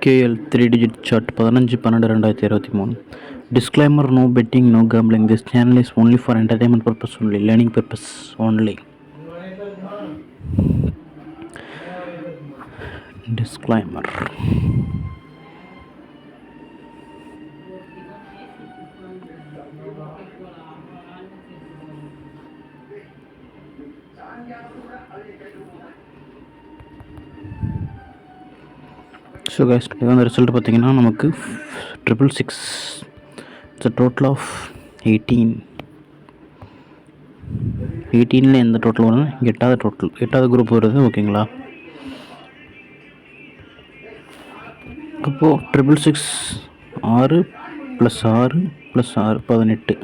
KL 3-digit chart 15-12-2023. Disclaimer: no betting, no gambling. This channel is only for entertainment purpose only, learning purpose only. Disclaimer. So guys, இந்த result பார்த்தீங்கன்னா நமக்கு 666. It's a total of 18. எந்த total வரும்? எட்டாவது group வருது. ஓகேங்களா? அப்போது 666 6 + 6 + 6 18.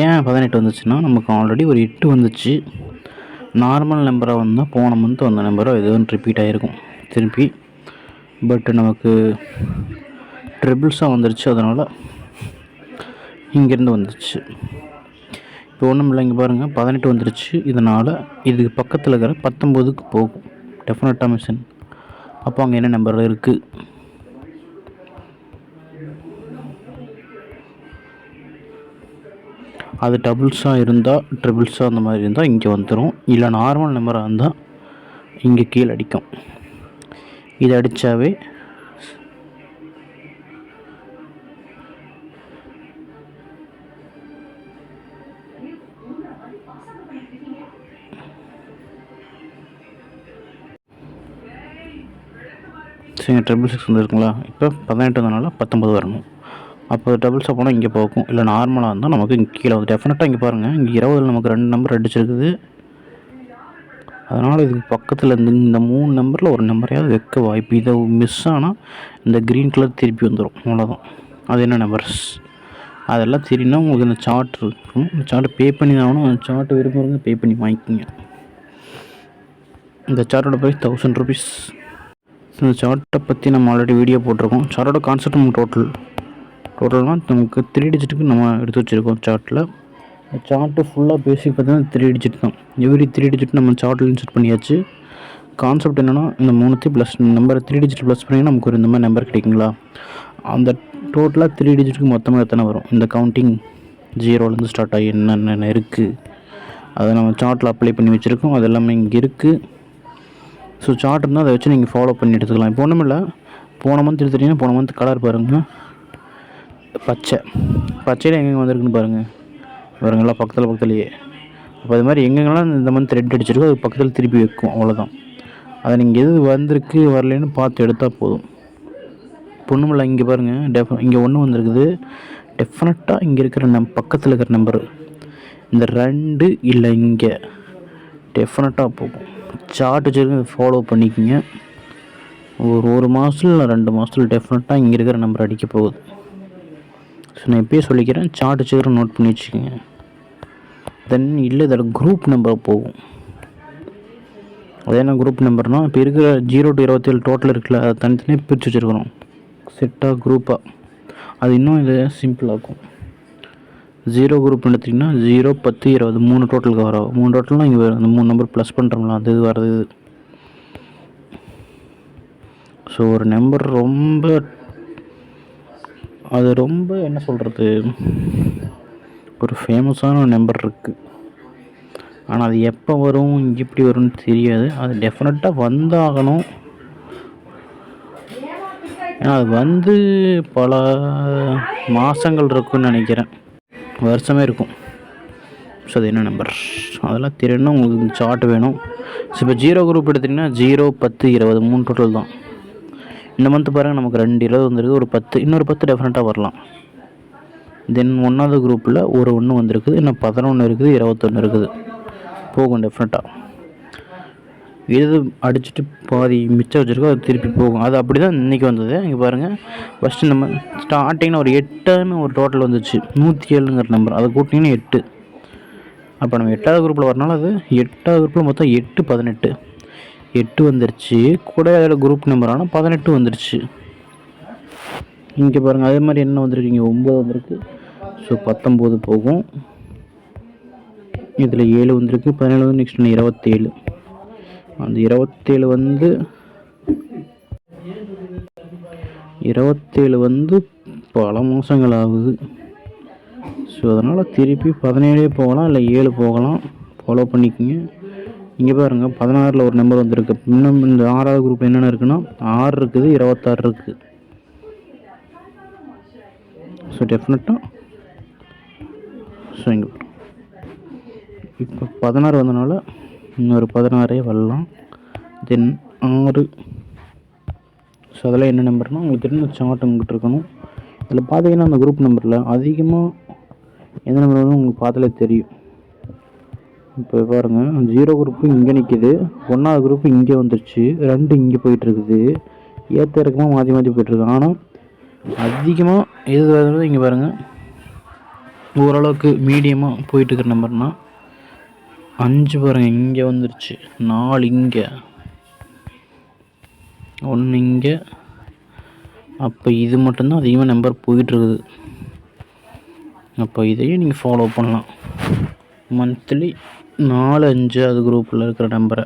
ஏன் 18 வந்துச்சுன்னா, நமக்கு ஆல்ரெடி ஒரு 8 வந்துச்சு. நார்மல் நம்பராக வந்தால் போன மந்த் வந்த நம்பராக எதுவும் ரிப்பீட் ஆகிருக்கும் திருப்பி. பட் நமக்கு ட்ரிபிள்ஸாக வந்துருச்சு, அதனால் இங்கேருந்து வந்துருச்சு. இப்போ ஒன்றும் இல்லை, இங்கே பாருங்கள் 18 வந்துருச்சு. இதனால் இதுக்கு பக்கத்தில் இருக்கிற 19க்கு போகும் டெஃபினட்டாக மிஷின். அப்போ அங்கே என்ன நம்பர் இருக்குது? அது டபுள்ஸாக இருந்தால், ட்ரிபிள்ஸாக அந்த மாதிரி இருந்தால் இங்கே வந்துடும். இல்லை நார்மல் நம்பராக இருந்தால் இங்கே கீழே அடிக்கும். இது அடித்தாவே சரி, 666 வந்துருக்குங்களா? இப்போ 18 வந்தனால 19 வரணும். அப்போ டபுள்ஸாக போனால் இங்கே போகும். இல்லை நார்மலாக இருந்தால் நமக்கு இங்கே கீழே வந்து டெஃபினட்டாக இங்கே பாருங்கள், இங்கே 20 நமக்கு 2 நம்பர் அடிச்சிருக்குது. அதனால் இதுக்கு பக்கத்தில் இந்த 3 நம்பரில் ஒரு நம்பரையாவது வைக்க வாய்ப்பு. இதை மிஸ் ஆனால் இந்த க்ரீன் கலர் திருப்பி வந்துடும். அவ்வளோதான். அது என்ன நம்பர்ஸ் அதெல்லாம் தெரியும்னா உங்களுக்கு இந்த சார்ட் இருக்கும். இந்த சார்ட்டை பே பண்ணி தான் ஆகணும். அந்த சார்ட்டை விரும்புகிறவங்க பே பண்ணி வாங்கிக்கிங்க. இந்த சார்ட்டோட ப்ரைஸ் 1000 ருபீஸ். இந்த சார்ட்டை பற்றி நம்ம ஆல்ரெடி வீடியோ போட்டிருக்கோம். சார்ட்டோட கான்செப்ட் நம்ம டோட்டல்னால் நமக்கு 3 டிஜிட்டுக்கு நம்ம எடுத்து வச்சுருக்கோம் சார்ட்டில். சார்ட்டு ஃபுல்லாக பேசிக் பார்த்தீங்கன்னா 3 டிஜிட் தான். எவ்ரி 3 டிஜிட் நம்ம சார்ட்டில் இன்செர்ட் பண்ணியாச்சு. கான்செப்ட் என்னென்னா, இந்த 3 ப்ளஸ் நம்பர் 3 டிஜிட் ப்ளஸ் பண்ணிங்கன்னா நமக்கு ஒரு இந்த மாதிரி நம்பர் கிடைக்குங்களா? அந்த டோட்டலாக 3 டிஜிட்டுக்கு மொத்தமாக எத்தனை வரும்? இந்த கவுண்டிங் 0லேருந்து ஸ்டார்ட் ஆகி என்னென்ன இருக்குது அதை நம்ம சார்ட்டில் அப்ளை பண்ணி வச்சுருக்கோம். அது எல்லாமே இங்கே இருக்குது. ஸோ சார்ட் இருந்தால் அதை வச்சு நீங்கள் ஃபாலோ பண்ணி எடுத்துக்கலாம். இப்போ ஒன்றும் இல்லை, போன மந்த் எடுத்துட்டிங்கன்னா போன மந்த் கலர் பாருங்கள், பச்சையில் எங்கெங்கே வந்திருக்குன்னு பாருங்களா, பக்கத்துலேயே. அப்போ அது மாதிரி எங்கெங்கெல்லாம் இந்த மந்த் ரெட் அடிச்சிருக்கோ அது பக்கத்தில் திருப்பி வைக்கும். அவ்வளோதான். அதை நீங்கள் எது வந்திருக்கு வரலன்னு பார்த்து எடுத்தால் போதும். பொண்ணுமில்லை, இங்கே பாருங்கள், இங்கே 1 வந்திருக்குது. டெஃபினட்டாக இங்கே இருக்கிற பக்கத்தில் இருக்கிற நம்பரு இந்த 2 இல்லை இங்கே டெஃபினட்டாக போகும். சார்ட் வச்சுருக்கு, ஃபாலோ பண்ணிக்கிங்க. ஒரு மாதத்தில் இல்லை 2 மாதத்தில் டெஃபினட்டாக இங்கே இருக்கிற நம்பர் அடிக்க போகுது. ஸோ நான் இப்போயே சொல்லிக்கிறேன், சார்ட் வச்சுக்கிற நோட் பண்ணி வச்சுக்கோங்க. தென் இல்லை, இதோட குரூப் நம்பர் போகும். அது என்ன குரூப் நம்பர்னால், இப்போ இருக்கிற 0 to 27 டோட்டல் இருக்குல்ல, அதை தனித்தனியாக பிரித்து வச்சுருக்கணும் செட்டாக குரூப்பாக. அது இன்னும் இதை சிம்பிளாகும். 0 குரூப் எடுத்திங்கன்னா 0, 10, 20 3 டோட்டல் கவர் ஆகும். 3 டோட்டல்னால் இங்கே அந்த 3 நம்பர் ப்ளஸ் பண்ணுறோம்ல, அது இது வர்றது. ஸோ ஒரு நம்பர் ரொம்ப என்ன சொல்கிறது, ஒரு ஃபேமஸான நம்பர் இருக்குது. ஆனால் அது எப்போ வரும், எப்படி வரும்னு தெரியாது. அது டெஃபினட்டாக வந்தாகணும். ஏன்னா அது வந்து பல மாதங்கள் இருக்குன்னு நினைக்கிறேன், வருஷமே இருக்கும். ஸோ அது என்ன நம்பர் அதெல்லாம் தெரியணும்னா உங்களுக்கு இந்த சார்ட் வேணும். ஸோ இப்போ 0 குரூப் எடுத்திங்கன்னா 0, 10, 20 3 டோட்டல் தான். இந்த மந்த் பாருங்கள், நமக்கு 2 20 வந்துருக்கு. ஒரு 10, இன்னொரு 10 டெஃபினட்டாக வரலாம். தென் 1வது குரூப்பில் ஒரு 1 வந்திருக்குது. இன்னும் 11 இருக்குது, 21 இருக்குது. போகும் டெஃபினட்டாக. எது அடிச்சுட்டு பாதி மிச்சம் வச்சுருக்கோ அது திருப்பி போகும். அது அப்படி தான் இன்றைக்கி வந்தது. இங்கே பாருங்கள், ஃபஸ்ட்டு நம்ம ஸ்டார்டிங்கில் ஒரு 8ன்னு ஒரு டோட்டல் வந்துச்சு. 107ங்கிற நம்பர், அதை கூட்டிங்கன்னா 8. அப்போ நம்ம 8வது குரூப்பில் வரனால அது 8வது குரூப்பில் மொத்தம் 8 18 8 வந்துருச்சு. கூட அதில் குரூப் நம்பர் ஆனால் 18 வந்துருச்சு. இங்கே பாருங்கள், அதே மாதிரி என்ன வந்திருக்கு, இங்கே 9 வந்திருக்கு. ஸோ 19 போகும். இதில் 7 வந்திருக்கு, 17 வந்து நெக்ஸ்ட் 27. அந்த 27 வந்து 27 வந்து பல மாதங்கள் ஆகுது. ஸோ அதனால் திருப்பி 17 போகலாம், இல்லை 7 போகலாம். ஃபாலோ பண்ணிக்கோங்க. இங்கே பாருங்கள், 16 ஒரு நம்பர் வந்திருக்கு. இன்னும் இந்த 6வது குரூப் என்னென்ன இருக்குன்னா 6 இருக்குது, 26 இருக்குது. ஸோ டெஃபினட்டாக ஸோ இங்கே இப்போ 16 வந்தனால இன்னொரு 16 வரலாம். தென் 6. ஸோ அதெல்லாம் என்ன நம்பர்னால் உங்களுக்கு தெரிஞ்ச சார்ட் உங்கள்கிட்ட இருக்கணும். இதில் பார்த்தீங்கன்னா அந்த குரூப் நம்பரில் அதிகமாக எந்த நம்பர் வரும் உங்களுக்கு பார்த்தாலே தெரியும். இப்போ பாருங்கள், 0 குரூப்பு இங்கே நிற்கிது, 1வது குரூப்பு இங்கே வந்துருச்சு, 2 இங்கே போயிட்டுருக்குது. ஏற்ற இறக்கமாக மாற்றி மாற்றி போயிட்டுருக்கு. ஆனால் அதிகமாக எது வருது இங்கே பாருங்கள், ஓரளவுக்கு மீடியமாக போயிட்டுருக்கிற நம்பர்னால் 5 பாருங்கள் இங்கே வந்துருச்சு, 4 இங்கே, 1 இங்கே. அப்போ இது மட்டும்தான் அதிகமாக நம்பர் போயிட்டுருக்குது. அப்போ இதையும் நீங்கள் ஃபாலோ பண்ணலாம். மந்த்லி 4, 5 அது குரூப்பில் இருக்கிற நம்பரை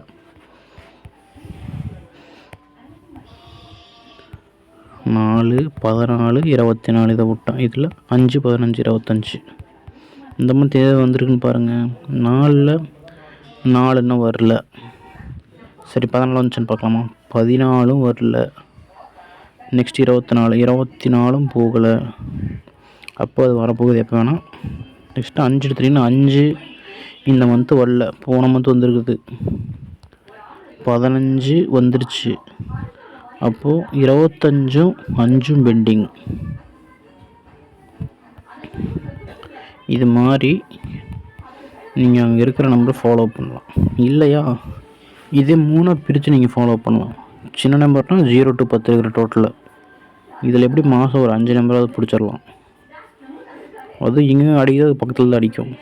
4, 14, 24 இதை விட்டோம். இதில் 5, 15, 25 இந்த மந்த் எதாவது வந்திருக்குன்னு பாருங்கள். 4ல் 4 இன்னும் வரல. சரி 14 வந்துச்சுன்னு பார்க்கலாமா? 14 வரல. நெக்ஸ்ட் 24 போகலை. அப்போ அது வரப்போகுது எப்போ வேணால். நெக்ஸ்ட்டு 5 எடுத்துட்டிங்கன்னா 5 இந்த மந்த்து வரல, போன மந்த் வந்துருக்குது. 15 வந்துருச்சு. அப்போது 25ம் 5ம் பெண்டிங். இது மாதிரி நீங்கள் அங்கே இருக்கிற நம்பரை ஃபாலோ பண்ணலாம். இல்லையா இதே 3 பிரித்து நீங்கள் ஃபாலோ பண்ணலாம். சின்ன நம்பர்னால் 0 to 10 இருக்கிற டோட்டலில். இதில் எப்படி மாதம் ஒரு 5 நம்பராவது பிடிச்சிடலாம். அது இங்கே அடிக்குது, அது பக்கத்தில் தான் அடிக்கும்.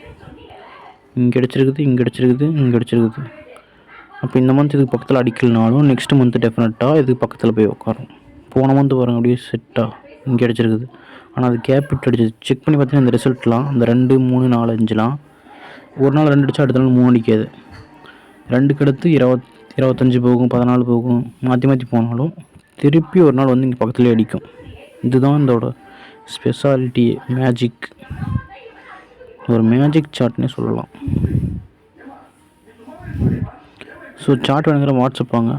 இங்கே அடிச்சிருக்குது, இங்கே அடிச்சிருக்குது, இங்கே அடிச்சிருக்குது. அப்போ இந்த மந்த் இதுக்கு பக்கத்தில் அடிக்கலனாலும் நெக்ஸ்ட் மந்த்து டெஃபினட்டாக இதுக்கு பக்கத்தில் போய் உட்காரும். போன மந்த்து பாருங்கள் அப்படியே செட்டாக இங்கே அடிச்சிருக்குது. ஆனால் அது கேபிட் அடிச்சது. செக் பண்ணி பார்த்தீங்கன்னா இந்த ரிசல்ட்லாம் இந்த 2, 3, 4, 5லாம் ஒரு நாள் 2 அடித்தா அடுத்த நாள் 3 அடிக்காது. 2க்கு அடுத்து 25 போகும், 14 போகும், மாற்றி மாற்றி போனாலும் திருப்பி ஒரு நாள் வந்து இங்கே பக்கத்துலேயே அடிக்கும். இதுதான் இதோட ஸ்பெஷாலிட்டி, மேஜிக். ஒரு மேஜிக் சார்ட்னே சொல்லலாம். ஸோ சார்ட் வேணுங்கிற வாட்ஸ்அப் வாங்க,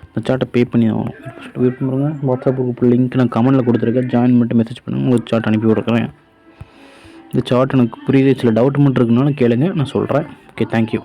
இந்த சார்ட்டை பே பண்ணி ஆகணும். வெயிட் பண்ணுங்க. வாட்ஸ்அப் குரூப் லிங்க் நான் கமெண்ட்டில் கொடுத்துருக்கேன், ஜாயின் பண்ணிட்டு மெசேஜ் பண்ணுங்கள், உங்களுக்கு சார்ட் அனுப்பி விட்றேன். இந்த சார்ட் எனக்கு புரியுது, சில டவுட் மட்டும் இருக்குனாலும் கேளுங்க, நான் சொல்கிறேன். Okay, thank you.